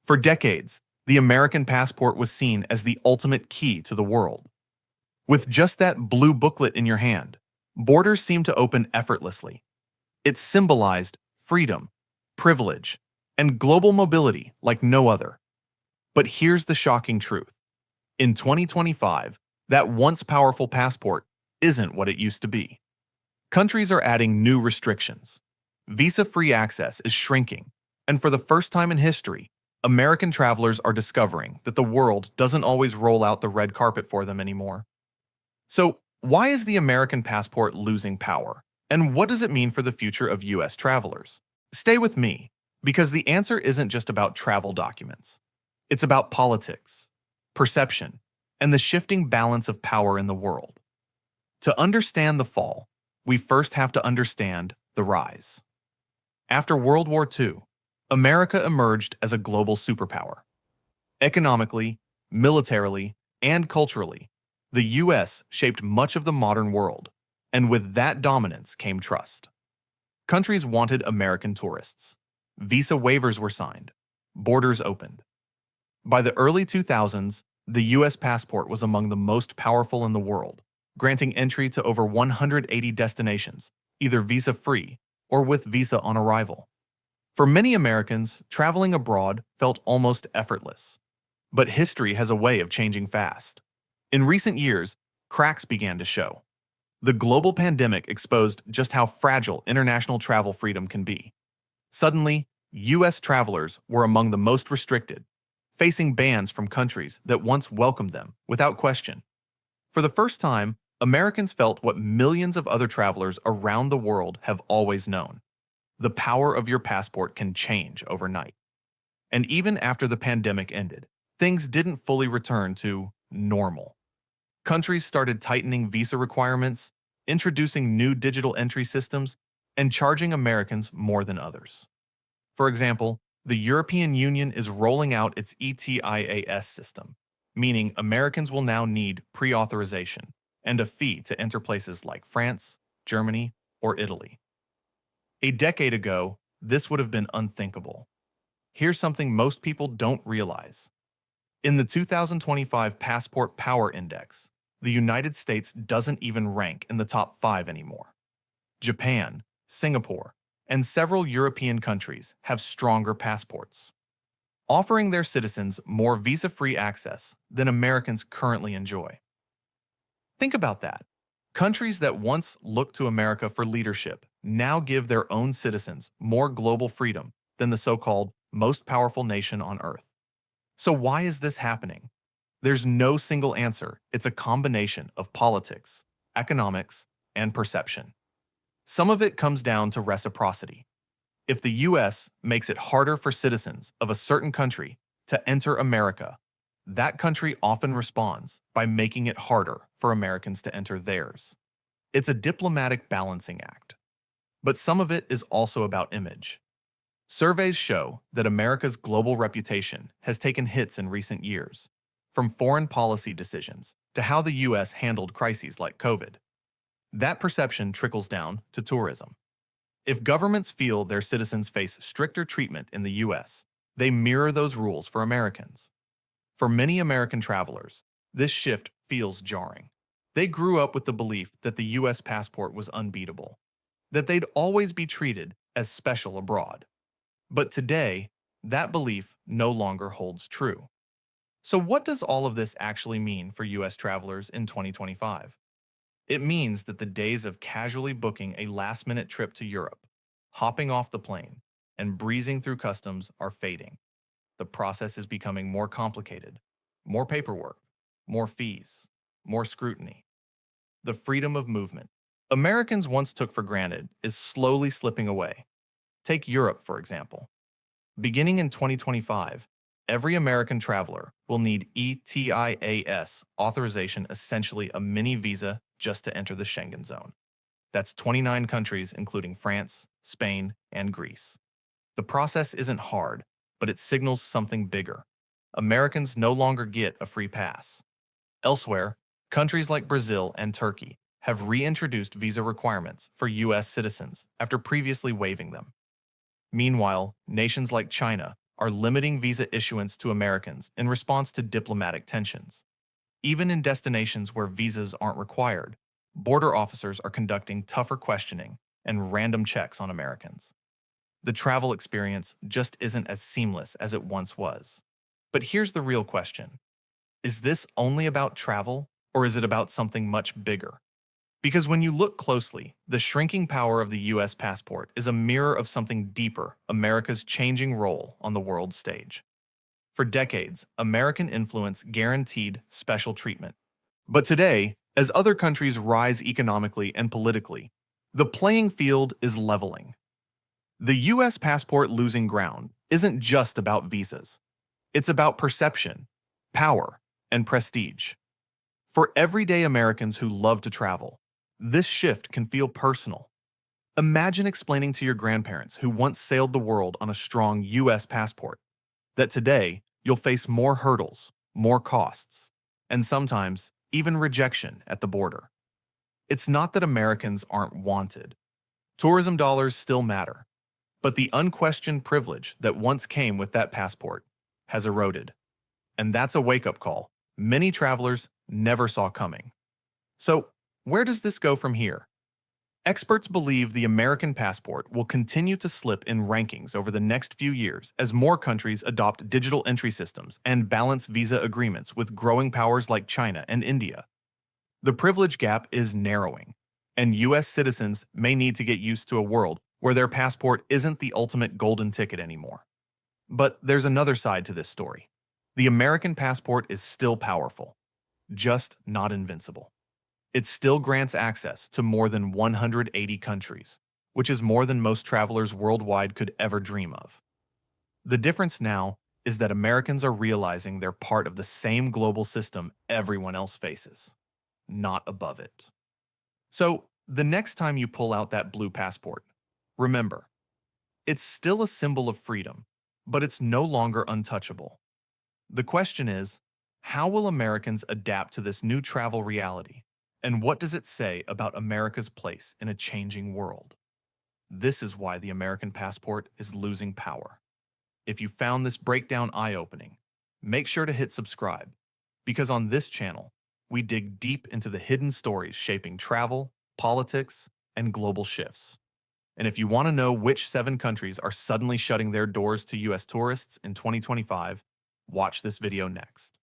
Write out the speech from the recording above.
For decades, the American passport was seen as the ultimate key to the world. With just that blue booklet in your hand, borders seemed to open effortlessly. It symbolized freedom, privilege, and global mobility like no other. But here's the shocking truth. In 2025, that once powerful passport isn't what it used to be. Countries are adding new restrictions. Visa-free access is shrinking, and for the first time in history, American travelers are discovering that the world doesn't always roll out the red carpet for them anymore. So, why is the American passport losing power? And what does it mean for the future of US travelers? Stay with me, because the answer isn't just about travel documents. It's about politics, perception, and the shifting balance of power in the world. To understand the fall, we first have to understand the rise. After World War II, America emerged as a global superpower. Economically, militarily, and culturally, the US shaped much of the modern world, and with that dominance came trust. Countries wanted American tourists. Visa waivers were signed. Borders opened. By the early 2000s, the US passport was among the most powerful in the world, granting entry to over 180 destinations, either visa-free or with visa on arrival. For many Americans, traveling abroad felt almost effortless. But history has a way of changing fast. In recent years, cracks began to show. The global pandemic exposed just how fragile international travel freedom can be. Suddenly, US travelers were among the most restricted, facing bans from countries that once welcomed them without question. For the first time, Americans felt what millions of other travelers around the world have always known. The power of your passport can change overnight. And even after the pandemic ended, things didn't fully return to normal. Countries started tightening visa requirements, introducing new digital entry systems, and charging Americans more than others. For example, the European Union is rolling out its ETIAS system, meaning Americans will now need pre-authorization and a fee to enter places like France, Germany, or Italy. A decade ago, this would have been unthinkable. Here's something most people don't realize. In the 2025 Passport Power Index, the United States doesn't even rank in the top 5 anymore. Japan, Singapore, and several European countries have stronger passports, offering their citizens more visa-free access than Americans currently enjoy. Think about that. Countries that once looked to America for leadership now give their own citizens more global freedom than the so-called most powerful nation on Earth. So why is this happening? There's no single answer. It's a combination of politics, economics, and perception. Some of it comes down to reciprocity. If the US makes it harder for citizens of a certain country to enter America, that country often responds by making it harder for Americans to enter theirs. It's a diplomatic balancing act. But some of it is also about image. Surveys show that America's global reputation has taken hits in recent years, from foreign policy decisions to how the US handled crises like COVID. That perception trickles down to tourism. If governments feel their citizens face stricter treatment in the US, they mirror those rules for Americans. For many American travelers, this shift feels jarring. They grew up with the belief that the US passport was unbeatable, that they'd always be treated as special abroad. But today, that belief no longer holds true. So what does all of this actually mean for US travelers in 2025? It means that the days of casually booking a last-minute trip to Europe, hopping off the plane, and breezing through customs are fading. The process is becoming more complicated, more paperwork, more fees, more scrutiny. The freedom of movement Americans once took for granted is slowly slipping away. Take Europe, for example. Beginning in 2025, every American traveler will need ETIAS authorization, essentially a mini visa just to enter the Schengen zone. That's 29 countries, including France, Spain, and Greece. The process isn't hard, but it signals something bigger. Americans no longer get a free pass. Elsewhere, countries like Brazil and Turkey have reintroduced visa requirements for US citizens after previously waiving them. Meanwhile, nations like China are limiting visa issuance to Americans in response to diplomatic tensions. Even in destinations where visas aren't required, border officers are conducting tougher questioning and random checks on Americans. The travel experience just isn't as seamless as it once was. But here's the real question. Is this only about travel, or is it about something much bigger? Because when you look closely, the shrinking power of the US passport is a mirror of something deeper, America's changing role on the world stage. For decades, American influence guaranteed special treatment. But today, as other countries rise economically and politically, the playing field is leveling. The US passport losing ground isn't just about visas. It's about perception, power, and prestige. For everyday Americans who love to travel, this shift can feel personal. Imagine explaining to your grandparents who once sailed the world on a strong US passport that today you'll face more hurdles, more costs, and sometimes even rejection at the border. It's not that Americans aren't wanted. Tourism dollars still matter, but the unquestioned privilege that once came with that passport has eroded. And that's a wake-up call many travelers never saw coming. So, where does this go from here? Experts believe the American passport will continue to slip in rankings over the next few years as more countries adopt digital entry systems and balance visa agreements with growing powers like China and India. The privilege gap is narrowing, and US citizens may need to get used to a world where their passport isn't the ultimate golden ticket anymore. But there's another side to this story. The American passport is still powerful, just not invincible. It still grants access to more than 180 countries, which is more than most travelers worldwide could ever dream of. The difference now is that Americans are realizing they're part of the same global system everyone else faces, not above it. So, the next time you pull out that blue passport, remember, it's still a symbol of freedom, but it's no longer untouchable. The question is, how will Americans adapt to this new travel reality? And what does it say about America's place in a changing world? This is why the American passport is losing power. If you found this breakdown eye-opening, make sure to hit subscribe, because on this channel, we dig deep into the hidden stories shaping travel, politics, and global shifts. And if you want to know which 7 countries are suddenly shutting their doors to US tourists in 2025, watch this video next.